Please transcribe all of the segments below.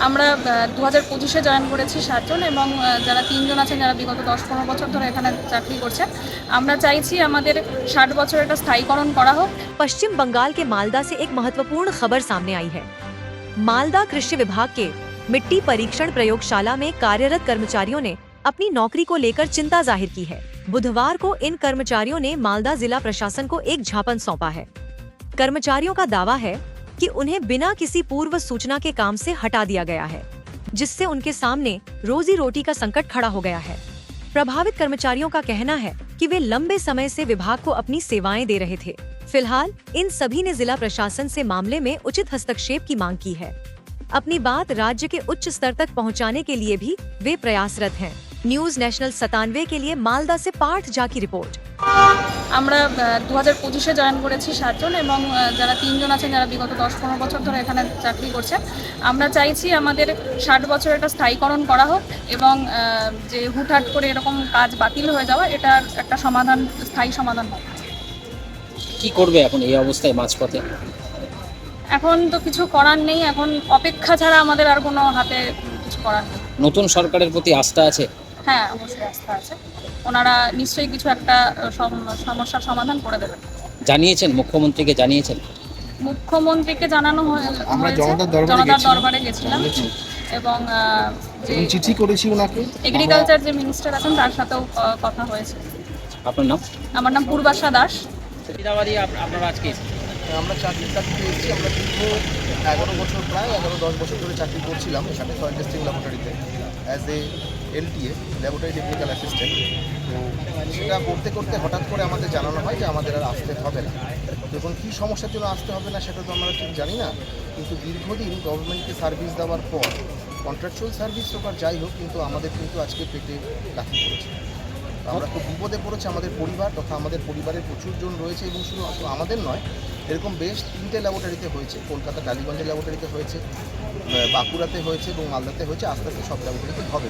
আমরা 2025-এ জয়েন করেছি 7 জন এবং যারা 3 জন আছেন যারা বিগত 10-15 বছর ধরে এখানে চাকরি করছেন। আমরা চাইছি আমাদের 60 বছর এটা স্থায়ীকরণ করা হোক। पश्चिम बंगाल के मालदा से एक महत्वपूर्ण खबर सामने आई है। मालदा कृषि विभाग के मिट्टी परीक्षण प्रयोगशाला में कार्यरत कर्मचारियों ने अपनी नौकरी को लेकर चिंता जाहिर की है। बुधवार को इन कर्मचारियों ने मालदा जिला प्रशासन को एक ज्ञापन सौंपा है। कर्मचारियों का दावा है कि उन्हें बिना किसी पूर्व सूचना के काम से हटा दिया गया है, जिससे उनके सामने रोजी रोटी का संकट खड़ा हो गया है। प्रभावित कर्मचारियों का कहना है कि वे लंबे समय से विभाग को अपनी सेवाएं दे रहे थे। फिलहाल इन सभी ने जिला प्रशासन से मामले में उचित हस्तक्षेप की मांग की है। अपनी बात राज्य के उच्च स्तर तक पहुंचाने के लिए भी वे प्रयासरत हैं। न्यूज नेशनल 97 के लिए मालदा से पार्थ झा की रिपोर्ट। আমরা 2025-এ জয়েন করেছি 7 জন এবং যারা 3 জন আছেন যারা বিগত 10-15 বছর ধরে এখানে চাকরি করছেন। আমরা চাইছি আমাদের 60 বছর এটা স্থায়ীকরণ করা হোক এবং যে হুটহাট করে এরকম কাজ বাতিল হয়ে যাওয়া এটার একটা সমাধান, স্থায়ী সমাধান হোক। কি করবে এখন এই অবস্থায় মাঝপথে? এখন তো কিছু করার নেই, এখন অপেক্ষা ছাড়া আমাদের আর কোনো হাতে কিছু করার নেই। নতুন সরকারের প্রতি আস্থা আছে? হ্যাঁ, অবশ্যই আস্থা আছে। ওনারা নিশ্চয়ই কিছু একটা সমস্যার সমাধান করে দেবেন। জানিয়েছেন, মুখ্যমন্ত্রীকে জানিয়েছেন? মুখ্যমন্ত্রীকে জানানো হয়েছে, জনতার দরবারে গেছিলাম এবং চিঠি করেছি ওনাকে। এগ্রিকালচার যে মিনিস্টার আছেন তার সাথেও কথা হয়েছে। আপনার নাম? আমার নাম পূর্বাশা দাস। আপনারা আজকে আমরা চাকরির চাকরিতে এসেছি। আমরা দীর্ঘ 11 বছর, প্রায় 11-10 বছর ধরে চাকরি করছিলাম এখানে সয়েল টেস্টিং ল্যাবরেটরিতে as a LTA, laboratory technical assistant. তো সেটা করতে করতে হঠাৎ করে আমাদের জানানো হয় যে আমাদের আর আসতে হবে না। তখন কী সমস্যার জন্য আসতে হবে না সেটা তো আমরা ঠিক জানি না, কিন্তু দীর্ঘদিন গভর্নমেন্টকে সার্ভিস দেওয়ার পর কন্ট্রাকচুয়াল সার্ভিস হোক আর যাই হোক, কিন্তু আমাদের কিন্তু আজকে পেটে লাথি পড়েছে। আমরা খুব বিপদে পড়েছি, আমাদের পরিবার তথা আমাদের পরিবারের প্রচুর জন রয়েছে এবং শুধু আমাদের নয়, এরকম বেশ 3টে ল্যাবরেটরিতে হয়েছে। কলকাতা টালিগঞ্জের ল্যাবরেটরিতে হয়েছে, বাঁকুড়াতে হয়েছে এবং মালদাতে হয়েছে। আস্তে আস্তে সব ল্যাবরেটরিতে হবে।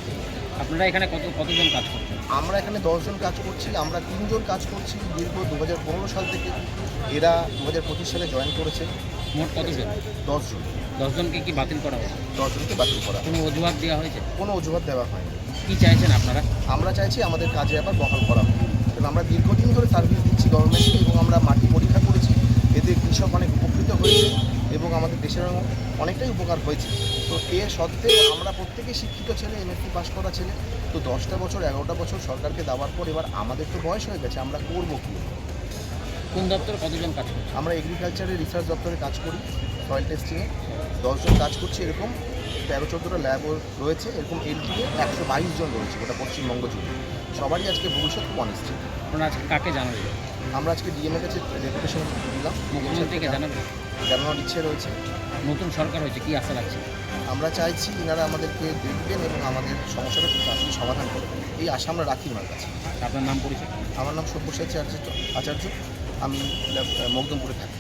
আপনারা এখানে কতজন কাজ করছেন? আমরা এখানে 10 জন কাজ করছি। আমরা 3 জন কাজ করছি দীর্ঘ 2015 সাল থেকে। এরা 2025 সালে জয়েন করেছে। মোট কতজন? 10 জন। 10 জনকে কি বাতিল করা হয়েছে? 10 জনকে বাতিল করা। কোনো অজুহাত দেওয়া হয়েছে? কোনো অজুহাত দেওয়া হয়নি। কি চাইছেন আপনারা? আমরা চাইছি আমাদের কাজে আবার বহাল করা হোক। কারণ আমরা দীর্ঘদিন ধরে সার্ভিস দিচ্ছি গভর্নমেন্টকে এবং আমরা মাটি পরীক্ষা করেছি। এতে কৃষক অনেক উপকৃত হয়েছে এবং আমাদের দেশের অনেকটাই উপকার হয়েছে। তো এর সত্ত্বেও আমরা প্রত্যেকেই শিক্ষিত ছেলে, এমএসসি পাস করা ছেলে। তো 10টা বছর 11টা বছর সরকারকে দেওয়ার পর এবার আমাদের তো বয়স হয়ে গেছে, আমরা করবো কী? কোন দপ্তরে কতজন কাজ করছে? আমরা এগ্রিকালচারের রিসার্চ দপ্তরে কাজ করি, সয়েল টেস্টিংয়ে 10 জন কাজ করছি। এরকম 13-14টা ল্যাব রয়েছে, এরকম এলটিএ 122 জন রয়েছে গোটা পশ্চিমবঙ্গ জুড়ে। সবারই আজকে ভবিষ্যৎ খুব অনিশ্চিত। আপনারা আজকে কাকে জানাবেন? আমরা আজকে ডিএমের কাছে ডেপুটেশন দিলাম, মুখ্যমন্ত্রীকে জানানোর ইচ্ছে রয়েছে। নতুন সরকার হয়েছে, কি আশা রাখছে? আমরা চাইছি এনারা আমাদেরকে দেখবেন এবং আমাদের সমস্যাটা খুব তাড়াতাড়ি সমাধান করবেন, এই আশা আমরা রাখি ওনার কাছে। আপনার নাম পরিচয়? আমার নাম সব্যসাচী আচার্য, আমি মকদমপুরে থাকি।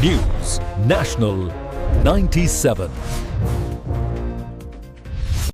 News national 97।